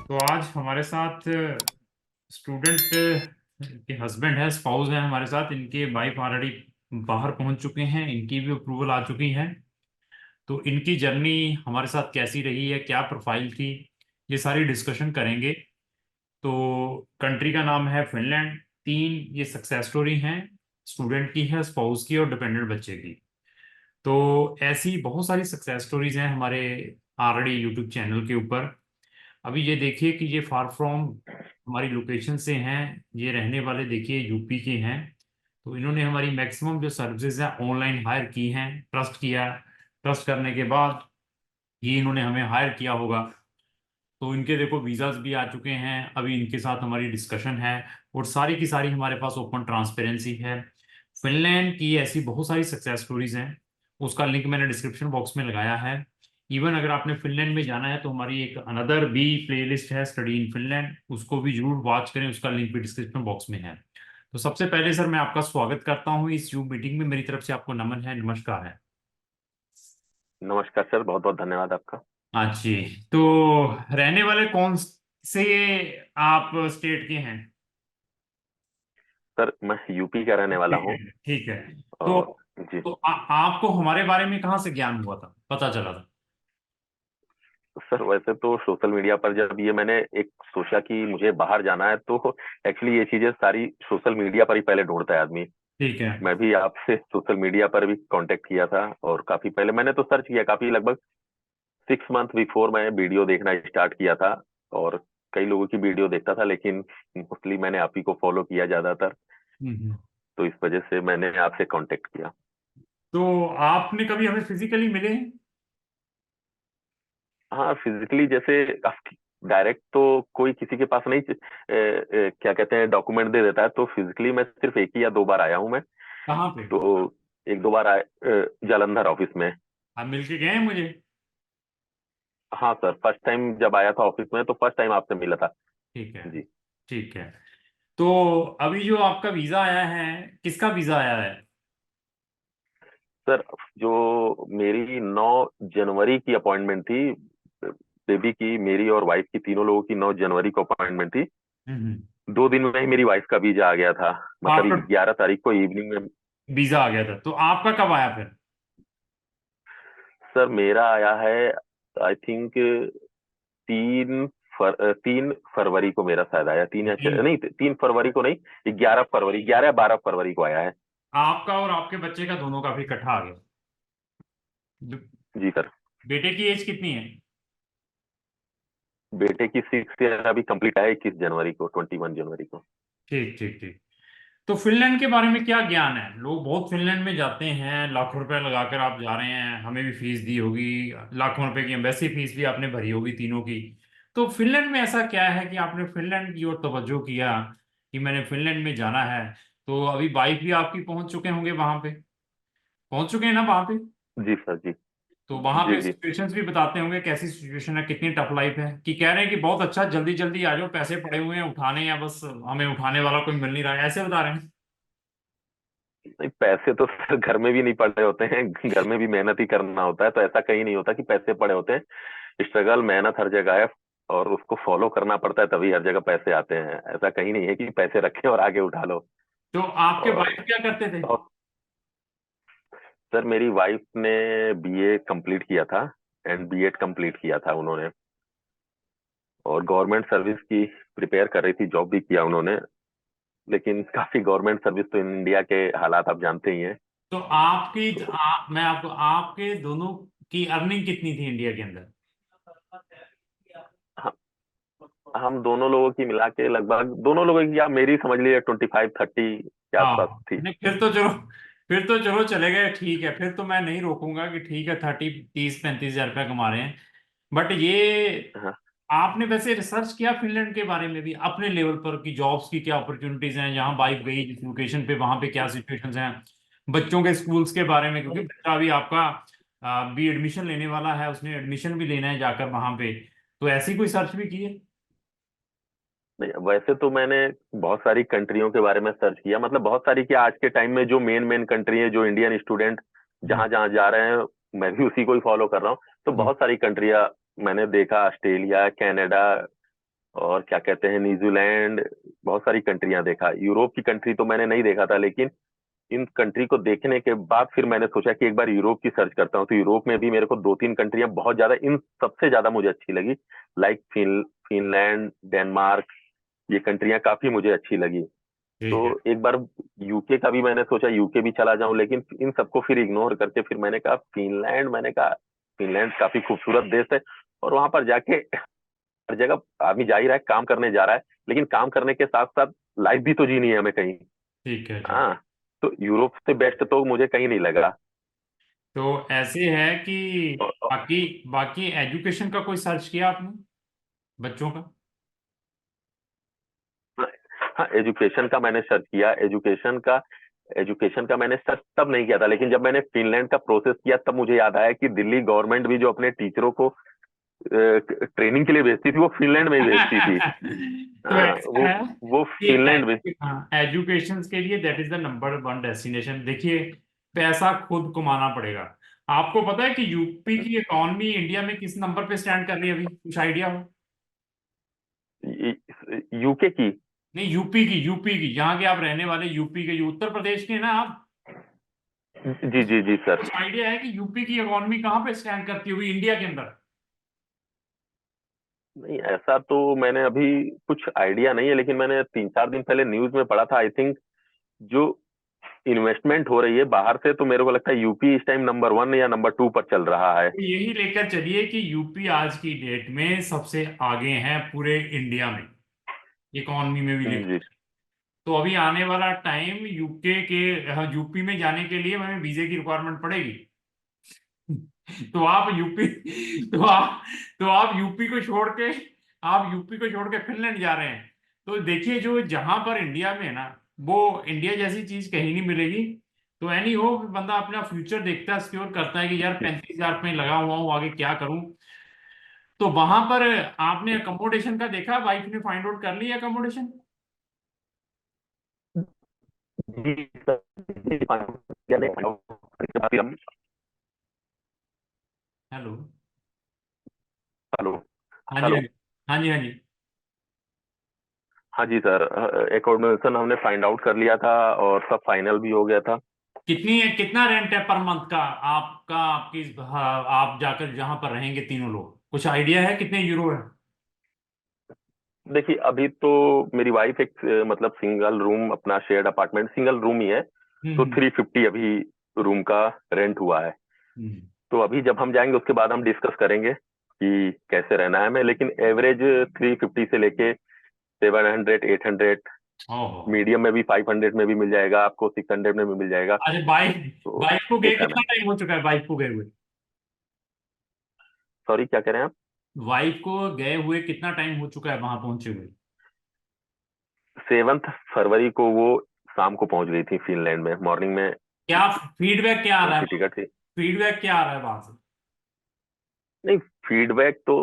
तो आज हमारे साथ स्टूडेंट के हस्बैंड है, स्पाउस है हमारे साथ। इनके वाइफ ऑलरेडी बाहर पहुंच चुके हैं, इनकी भी अप्रूवल आ चुकी है। तो इनकी जर्नी हमारे साथ कैसी रही है, क्या प्रोफाइल थी, ये सारी डिस्कशन करेंगे। तो कंट्री का नाम है फिनलैंड। तीन ये सक्सेस स्टोरी हैं, स्टूडेंट की है, स्पाउस की और डिपेंडेंट बच्चे की। तो ऐसी बहुत सारी सक्सेस स्टोरीज हैं हमारे ऑलरेडी यूट्यूब चैनल के ऊपर। अभी ये देखिए कि ये फार फ्रॉम हमारी लोकेशन से हैं। ये रहने वाले देखिए यूपी के हैं। तो इन्होंने हमारी मैक्सिमम जो सर्विसेज हैं ऑनलाइन हायर की हैं, ट्रस्ट किया। ट्रस्ट करने के बाद ये इन्होंने हमें हायर किया होगा। तो इनके देखो वीज़ाज भी आ चुके हैं, अभी इनके साथ हमारी डिस्कशन है। और सारी की सारी हमारे पास ओपन ट्रांसपेरेंसी है। फिनलैंड की ऐसी बहुत सारी सक्सेस स्टोरीज हैं, उसका लिंक मैंने डिस्क्रिप्शन बॉक्स में लगाया है। इवन अगर आपने फिनलैंड में जाना है तो हमारी एक अनदर भी प्लेलिस्ट है, स्टडी इन फिनलैंड, उसको भी जरूर वॉच करें, उसका लिंक भी डिस्क्रिप्शन बॉक्स में है। तो सबसे पहले सर मैं आपका स्वागत करता हूँ इस जूम मीटिंग में। मेरी तरफ से आपको नमन है, नमस्कार है। नमस्कार सर, बहुत बहुत धन्यवाद आपका। हाँ जी। तो रहने वाले कौन से आप स्टेट के हैं? सर मैं यूपी का रहने वाला ठीक है, हूँ। ठीक है। तो और जी आपको हमारे बारे में कहाँ से ज्ञान हुआ था, पता चला था? सर, वैसे तो सोशल मीडिया पर जब ये मैंने एक सोचा कि मुझे बाहर जाना है तो एक्चुअली ये चीजें सारी सोशल मीडिया पर ही पहले ढूंढता है आदमी। ठीक है। मैं भी आपसे सोशल मीडिया पर भी कांटेक्ट किया था और काफी पहले मैंने तो सर्च किया, काफी लगभग 6 मंथ बिफोर मैं वीडियो देखना स्टार्ट किया था। और कई लोगों की वीडियो देखता था, लेकिन मोस्टली मैंने आप ही को फॉलो किया ज्यादातर। हम्म। तो इस वजह से मैंने आपसे कांटेक्ट किया। तो आपने कभी हमें फिजिकली मिले हैं? हाँ, फिजिकली जैसे डायरेक्ट तो कोई किसी के पास नहीं क्या कहते हैं, डॉक्यूमेंट दे देता है। तो फिजिकली मैं सिर्फ एक ही या दो बार आया हूँ मैं। कहाँ पे? तो एक दो बार आए जालंधर ऑफिस में। आप मिलके गए हैं मुझे? हाँ सर, फर्स्ट टाइम जब आया था ऑफिस में तो फर्स्ट टाइम आपसे मिला था। ठीक है, जी ठीक है। तो अभी जो आपका वीजा आया है, किसका वीजा आया है? सर, जो मेरी 9 जनवरी की अपॉइंटमेंट थी, बेबी की, मेरी और वाइफ की, तीनों लोगों की 9 जनवरी को अपॉइंटमेंट थी। हम्म। 2 दिन में ही मेरी वाइफ का वीजा आ गया था। मतलब आपका 11 तारीख को इवनिंग में। वीजा आ गया था, तो आपका कब आया फिर? सर मेरा आया है, आई थिंक 3 फरवरी को मेरा शायद आया। तीन। नहीं, 3 फरवरी को नहीं, 11 फरवरी, 11 12 फरवरी को आया है। आपका और आपके बच्चे का दोनों का फिर इकट्ठा आ गया। जी सर। बेटे की एज कितनी है? बेटे की 6 ईयर अभी कंप्लीट है, 21 जनवरी को, 21 जनवरी को। ठीक, ठीक, ठीक। तो फिनलैंड के बारे में क्या ज्ञान है? लोग बहुत फिनलैंड में जाते हैं, लाखों रुपए लगाकर आप जा रहे हैं, हमें भी फीस दी होगी, लाखों रुपए की एम्बेसी फीस भी आपने भरी होगी तीनों की। तो फिनलैंड में ऐसा क्या है कि आपने फिनलैंड की ओर तवज्जो किया कि मैंने फिनलैंड में जाना है? तो अभी वाइफ भी आपकी पहुंच चुके होंगे वहां पे, पहुंच चुके हैं ना वहां पे? जी सर। जी तो वहां जी पे जी। सिचुएशंस भी बताते होंगे, कैसी सिचुएशन है, कितनी टफ लाइफ है, कि कह रहे हैं कि बहुत अच्छा, जल्दी जल्दी आ जाओ, पैसे पड़े हुए हैं उठाने, या बस हमें उठाने वाला कोई मिल नहीं रहा है, ऐसे बता रहे हैं? नहीं, पैसे तो सर घर में भी नहीं पड़े होते हैं, घर में भी मेहनत ही करना होता है। तो ऐसा कहीं नहीं होता कि पैसे पड़े होते हैं। स्ट्रगल, मेहनत हर जगह है। और उसको फॉलो करना पड़ता है, तभी हर जगह पैसे आते हैं। ऐसा कहीं नहीं है कि पैसे रखें और आगे उठा लो। तो आपके और वाइफ क्या करते थे? सर, मेरी वाइफ ने बीए कंप्लीट किया था एंड बीएड कंप्लीट किया था उन्होंने। और गवर्नमेंट सर्विस की प्रिपेयर कर रही थी, जॉब भी किया उन्होंने। लेकिन काफी गवर्नमेंट सर्विस तो इंडिया के हालात आप जानते ही हैं। तो आपकी तो मैं आपको, आपके दोनों की अर्निंग कितनी थी इंडिया के अंदर? हम हम दोनों लोगों की मिला के लगभग, दोनों लोगों की, या मेरी समझ लीजिए 25-30 के आसपास हाँ, थी। नहीं फिर तो चलो, फिर तो चलो चले गए, ठीक है, फिर तो मैं नहीं रोकूंगा कि ठीक है 30 30 35 हजार रुपया कमा रहे हैं। बट ये हाँ आपने वैसे रिसर्च किया फिनलैंड के बारे में भी अपने लेवल पर, कि जॉब्स की क्या अपॉर्चुनिटीज हैं, जहां वाइफ गई जिस लोकेशन पे वहां पे क्या सिचुएशंस हैं, बच्चों के स्कूल्स के बारे में, क्योंकि बच्चा अभी आपका भी एडमिशन लेने वाला है, उसने एडमिशन भी लेना है जाकर वहां पे। तो ऐसी कोई सर्च भी की है? नहीं, वैसे तो मैंने बहुत सारी कंट्रियों के बारे में सर्च किया। मतलब बहुत सारी, कि आज के टाइम में जो मेन मेन कंट्री है, जो इंडियन स्टूडेंट हम्म। जहां जहां जा रहे हैं, मैं भी उसी को ही फॉलो कर रहा हूँ। तो हम्म। बहुत सारी कंट्रियां मैंने देखा, ऑस्ट्रेलिया, कनाडा, और क्या कहते हैं, न्यूजीलैंड, बहुत सारी कंट्रियां देखा। यूरोप की कंट्री तो मैंने नहीं देखा था, लेकिन इन कंट्री को देखने के बाद फिर मैंने सोचा कि एक बार यूरोप की सर्च करता हूँ। तो यूरोप में भी मेरे को दो तीन कंट्रियां बहुत ज्यादा, इन सबसे ज्यादा मुझे अच्छी लगी। लाइक फिनलैंड, डेनमार्क, ये कंट्रियां काफी मुझे अच्छी लगी। तो ठीक है। एक बार यूके का भी मैंने सोचा, यूके भी चला जाऊं, लेकिन इन सबको फिर इग्नोर करके फिर मैंने कहा फिनलैंड। मैंने कहा फिनलैंड काफी खूबसूरत देश है, और वहां पर जाके हर जगह आदमी जा ही रहा है, काम करने जा रहा है, लेकिन काम करने के साथ साथ लाइफ भी तो जीनी है हमें कहीं। ठीक है। ठीक। हाँ, तो यूरोप से बेस्ट तो मुझे कहीं नहीं लगा। तो ऐसे है कि बाकी बाकी एजुकेशन का कोई सर्च किया आपने बच्चों का? हाँ, एजुकेशन का मैंने सर्च किया। एजुकेशन का मैंने सर्च तब नहीं किया था, लेकिन जब मैंने फिनलैंड का प्रोसेस किया तब मुझे याद आया कि दिल्ली गवर्नमेंट भी जो अपने टीचरों को ट्रेनिंग के लिए भेजती थी, वो फिनलैंड में ही भेजती थी। तो हाँ, ऐसा वो है वो फिनलैंड में। कि हाँ, एजुकेशन के लिए that is the number one destination. देखिए, पैसा खुद कमाना पड़ेगा। आपको पता है कि यूपी की इकॉनमी इंडिया में किस नंबर पे स्टैंड कर रही है अभी? कुछ आइडिया हो? यूके की। नहीं, यूपी की यहाँ के आप रहने वाले, यूपी के, उत्तर प्रदेश के हैं ना आप? जी जी जी सर। कुछ आइडिया है कि यूपी की इकॉनमी कहाँ पे स्टैंड करती होगी इंडिया के अंदर? नहीं, ऐसा तो मैंने अभी कुछ आइडिया नहीं है, लेकिन मैंने 3 4 दिन पहले न्यूज में पढ़ा था। आई थिंक जो इन्वेस्टमेंट हो रही है बाहर से, तो मेरे को लगता है यूपी इस टाइम नंबर 1 या नंबर 2 पर चल रहा है। तो यही लेकर चलिए कि यूपी आज की डेट में सबसे आगे है पूरे इंडिया में, इकॉनमी में भी लेकर। जी। तो अभी आने वाला टाइम यूके के, हाँ, यूपी में जाने के लिए हमें वीजे की रिक्वायरमेंट पड़ेगी। तो आप यूपी तो आप यूपी को छोड़ के आप यूपी को छोड़ के फिनलैंड जा रहे हैं। तो देखिए, जो जहां पर इंडिया में है ना, वो इंडिया जैसी चीज कहीं नहीं मिलेगी। तो एनी हो, बंदा अपना फ्यूचर देखता है, सिक्योर करता है कि यार 35,000 में लगा हुआ हूँ, आगे क्या करूं। तो वहां पर आपने अकोमोडेशन का देखा? वाइफ ने फाइंड आउट कर लिया अकोमोडेशन? जी सर, जी, क्या नहीं, हम। हेलो। हेलो। हाँ जी, हाँ हेलो। जी, हाँ जी, हाँ जी। हाँ जी सर, एकोमोडेशन हमने फाइंड आउट कर लिया था, और सब फाइनल भी हो गया था। कितना रेंट है पर मंथ का आपका, आपकी, हाँ, आप जाकर जहां पर रहेंगे तीनों लोग, कुछ आइडिया है कितने यूरो है? देखिए, अभी तो मेरी वाइफ एक मतलब सिंगल रूम, अपना शेयर्ड अपार्टमेंट सिंगल रूम ही है, तो हम्म। 350 अभी रूम का रेंट हुआ है। हम्म। तो अभी जब हम जाएंगे उसके बाद हम डिस्कस करेंगे कि कैसे रहना है हमें, लेकिन एवरेज 350 से लेके 700 800, ओहो। मीडियम में भी 500 में भी मिल जाएगा आपको, 600 में भी मिल जाएगा। अरे, बाइक तो बाइक को गए देखा कितना ना। टाइम हो चुका है बाइक को गए हुए? सॉरी, क्या कह रहे हैं आप? वाइफ को गए हुए कितना टाइम हो चुका है वहां पहुंचे हुए? 7 फरवरी को वो शाम को पहुंच गई थी फिनलैंड में, मॉर्निंग में क्या फीडबैक क्या आ रहा है? उनकी टिकट थी। फीडबैक क्या आ रहा है वहां से? नहीं, फीडबैक तो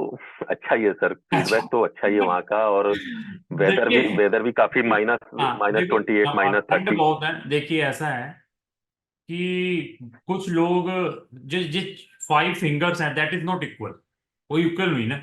अच्छा ही है सर, फीडबैक अच्छा। तो अच्छा ही है वहाँ का। और देखिए, वेदर भी काफी माइनस हाँ माइनस देखो, 28 माइनस ठंड 30 बहुत है। देखिए, ऐसा है कि कुछ लोग, जिस जिस 5 फिंगर्स हैं दैट इज नॉट इक्वल, कोई इक्वल नहीं ना।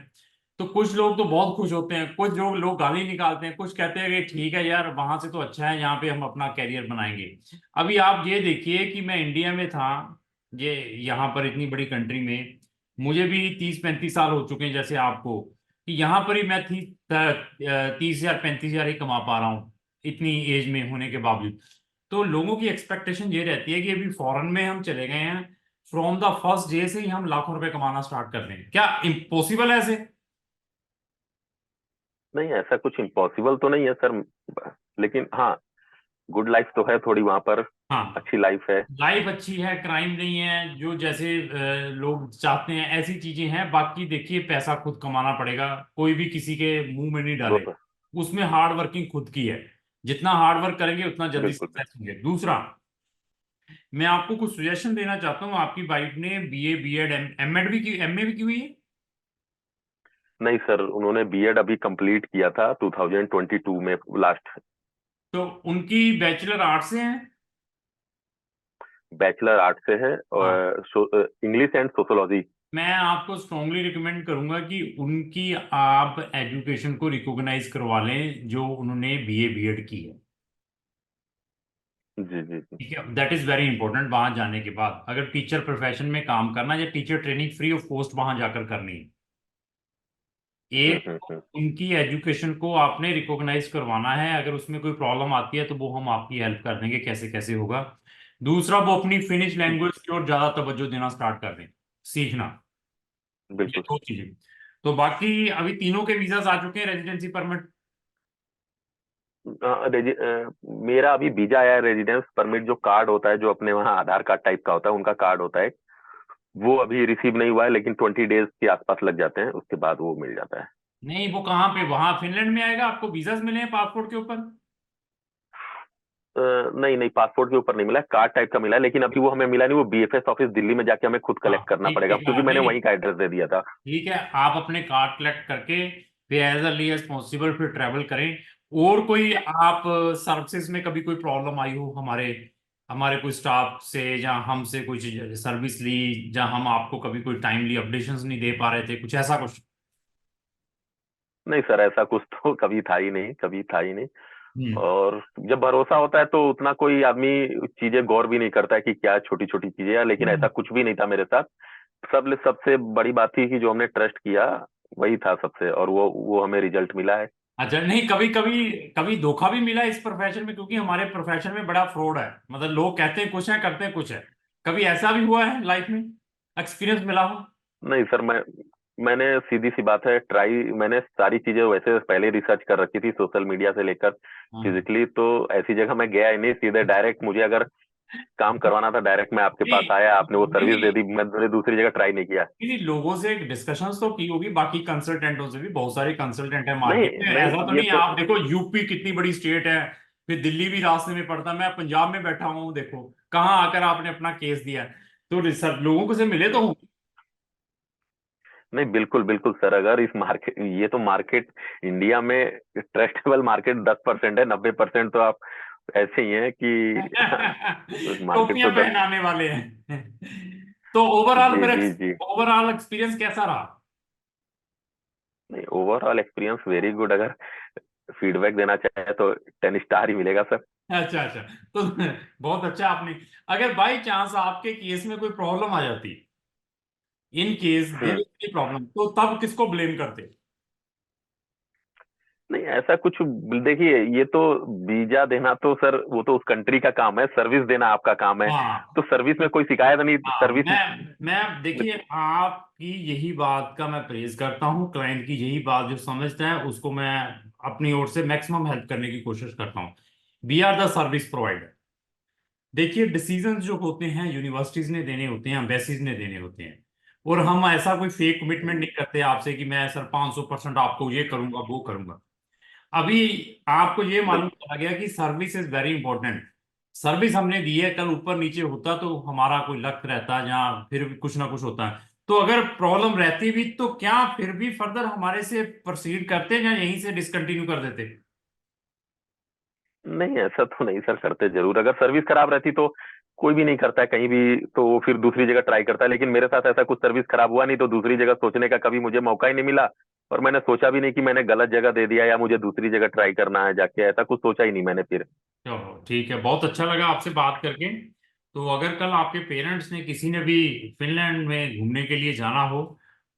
तो कुछ लोग तो बहुत खुश होते हैं, कुछ लोग गाली निकालते हैं, कुछ कहते हैं कि ठीक है यार, वहां से तो अच्छा है, यहाँ पे हम अपना कैरियर बनाएंगे। अभी आप ये देखिए कि मैं इंडिया में था, ये यहाँ पर इतनी बड़ी कंट्री में मुझे भी 30 35 साल हो चुके हैं जैसे आपको, कि यहाँ पर ही मैं 30,000 35,000 ही कमा पा रहा हूँ इतनी एज में होने के बावजूद। तो लोगों की एक्सपेक्टेशन ये रहती है कि अभी फॉरेन में हम चले गए हैं, फ्रॉम द फर्स्ट डे से ही हम लाखों रुपए कमाना स्टार्ट कर दें, क्या इम्पॉसिबल है ऐसे? नहीं, ऐसा कुछ इम्पॉसिबल तो नहीं है सर, लेकिन हाँ, गुड लाइफ तो है थोड़ी वहां पर, हाँ, अच्छी लाइफ है। लाइफ अच्छी है, क्राइम नहीं है, जो जैसे लोग चाहते हैं ऐसी चीजें हैं। बाकी देखिए, पैसा खुद कमाना पड़ेगा, कोई भी किसी के मुंह में नहीं वो डाले। तो उसमें हार्ड वर्किंग खुद की है, जितना हार्ड वर्क करेंगे उतना जल्दी बिल्कुल सक्सेस बिल्कुल। होंगे। दूसरा, मैं आपको कुछ सुजेशन देना चाहता हूँ। आपकी वाइफ ने बीए, बीएड, एमएड भी की, एमए भी की हुई है? नहीं सर, उन्होंने बीएड अभी कंप्लीट किया था 2022 में लास्ट। तो उनकी बैचलर आर्ट्स से है? बैचलर आर्ट से है, हाँ, और इंग्लिश एंड सोशोलॉजी। मैं आपको स्ट्रांगली रिकमेंड करूंगा कि उनकी आप एजुकेशन को रिकॉग्नाइज करवा लें जो उन्होंने बीए बीएड की है। जी जी जी। ठीक है, दैट इज वेरी इंपॉर्टेंट। वहां जाने के बाद अगर टीचर प्रोफेशन में काम करना या teacher training free of cost वहां जाकर करनी है, एक हम्म। उनकी एजुकेशन को आपने रिकॉग्नाइज करवाना है। अगर उसमें कोई प्रॉब्लम आती है तो वो हम आपकी हेल्प कर देंगे, कैसे कैसे होगा। दूसरा, वो अपनी फिनिश लैंग्वेज की ओर ज्यादा तवज्जो देना स्टार्ट कर दें, सीखना। ये बिल्कुल। दो चीजें। तो बाकी अभी तीनों के वीजास आ चुके हैं, रेजिडेंसी परमिट। मेरा अभी वीजा आया है, रेजिडेंस परमिट जो कार्ड होता है, जो अपने वहाँ आधार कार्ड टाइप का होता है, उनका कार्ड होता है, वो अभी रिसीव नहीं हुआ है, लेकिन 20 डेज के आसपास लग जाते हैं, उसके बाद वो मिल जाता है। नहीं, वो कहाँ पे, वहां फिनलैंड में आएगा? आपको वीजास मिले हैं पासपोर्ट के ऊपर? नहीं नहीं, पासपोर्ट के ऊपर नहीं मिला है, कार्ड टाइप का मिला है, लेकिन अभी वो हमें मिला नहीं, वो बीएफएस ऑफिस दिल्ली में जाके हमें खुद हाँ, कलेक्ट करना ठीक पड़ेगा, ठीक, क्योंकि हाँ, मैंने नहीं नहीं, वहीं का एड्रेस दे दिया था। ठीक है। आप अपने कार्ड कलेक्ट करके फिर एज अर्ली एज पॉसिबल फिर ट्रैवल करें। और कोई आप सर्विसेज में कभी कोई प्रॉब्लम आई हो हमारे हमारे कोई स्टाफ से, या हमसे कुछ सर्विस ली, या हम आपको कभी कोई टाइमली अपडेशंस नहीं दे पा रहे थे, कुछ ऐसा कुछ? नहीं सर, ऐसा कुछ तो कभी था ही नहीं, कभी था ही नहीं। हम्म। और जब भरोसा होता है तो उतना कोई आदमी चीजें गौर भी नहीं करता है कि क्या छोटी छोटी चीजें हैं, लेकिन ऐसा कुछ भी नहीं था मेरे साथ। सबसे बड़ी बात थी कि जो हमने ट्रस्ट किया वही था सबसे, और वो हमें रिजल्ट मिला है। अच्छा, नहीं, कभी कभी कभी धोखा भी मिला इस प्रोफेशन में? क्योंकि हमारे प्रोफेशन में बड़ा फ्रॉड है, मतलब लोग कहते हैं कुछ है, करते हैं कुछ है। कभी ऐसा भी हुआ है लाइफ में, एक्सपीरियंस मिला हो? नहीं सर, मैंने सीधी सी बात है, मैंने सारी चीजें वैसे पहले रिसर्च कर रखी थी, सोशल मीडिया से लेकर हाँ। फिजिकली, तो ऐसी जगह मैं गया ही नहीं, सीधे डायरेक्ट मुझे अगर काम करवाना था, डायरेक्ट मैं आपके पास नहीं आया, आपने वो सर्विस नहीं दे दी, मैंने दूसरी जगह ट्राई नहीं किया। नहीं, लोगों से डिस्कशंस तो की होगी, बाकी कंसल्टेंटों से भी। बहुत सारे कंसल्टेंट है नहीं मार्केट में, ऐसा तो नहीं, ये नहीं है। तो आप देखो, यूपी कितनी बड़ी स्टेट है, फिर दिल्ली भी रास्ते में पड़ता है, मैं पंजाब में बैठा हुआ हूँ, देखो कहाँ आकर आपने अपना केस दिया है। तो सब लोगों को से मिले तो होंगे। नहीं, बिल्कुल बिल्कुल सर, अगर इस मार्केट, ये तो मार्केट इंडिया में ट्रस्टेबल मार्केट 10% है, 90% तो आप ऐसे ही हैं कि मार्केट तो टोपियां 10। पहनाने वाले हैं। तो ओवरऑल जी फिर जी जी। ओवरऑल एक्सपीरियंस कैसा रहा? नहीं, ओवरऑल एक्सपीरियंस वेरी गुड, अगर फीडबैक देना चाहे तो 10 स्टार ही मिलेगा सर। अच्छा अच्छा। तो बहुत अच्छा। आपने, अगर बाई चांस आपके केस में कोई प्रॉब्लम आ जाती, in case there hmm. Is problem, तो तब किसको ब्लेम करते? नहीं, ऐसा कुछ, देखिए, ये तो वीजा देना तो सर वो तो उस कंट्री का काम है, सर्विस देना आपका काम है, हाँ तो सर्विस में कोई शिकायत नहीं, हाँ, सर्विस। मैं देखिए, आपकी यही बात का मैं प्रेज करता हूँ। क्लाइंट की यही बात जो समझता है उसको मैं अपनी ओर से मैक्सिमम हेल्प करने की कोशिश करता हूँ। We are the service provider. देखिए, डिसीजन जो होते हैं यूनिवर्सिटीज ने देने होते हैं, एम्बेसीज ने देने होते हैं। और हम ऐसा कोई फेक कमिटमेंट नहीं करते आपसे कि मैं सर 500% आपको ये करूंगा वो करूंगा। अभी आपको ये मालूम बिल्कुल। चला गया कि service is very important. Service हमने दी है, कल ऊपर नीचे होता तो हमारा कोई लक रहता, या फिर भी कुछ ना कुछ होता है। तो अगर प्रॉब्लम रहती भी तो क्या फिर भी फर्दर हमारे से प्रोसीड करते, या यहीं से डिसकंटिन्यू कर देते? नहीं, ऐसा तो नहीं सर, करते जरूर, अगर सर्विस खराब रहती तो कोई भी नहीं करता है कहीं भी, तो वो फिर दूसरी जगह ट्राई करता है, लेकिन मेरे साथ ऐसा कुछ सर्विस खराब हुआ नहीं, तो दूसरी जगह सोचने का कभी मुझे मौका ही नहीं मिला, और मैंने सोचा भी नहीं कि मैंने गलत जगह दे दिया या मुझे दूसरी जगह ट्राई करना है जाके, ऐसा कुछ सोचा ही नहीं मैंने फिर। चलो ठीक है, बहुत अच्छा लगा आपसे बात करके। तो अगर कल आपके पेरेंट्स ने किसी ने भी फिनलैंड में घूमने के लिए जाना हो,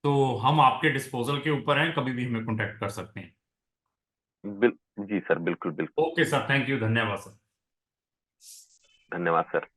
तो हम आपके डिस्पोजल के ऊपर हैं, कभी भी हमें कांटेक्ट कर सकते हैं। बिल जी सर, बिल्कुल बिल्कुल। ओके सर, थैंक यू, धन्यवाद सर। धन्यवाद सर।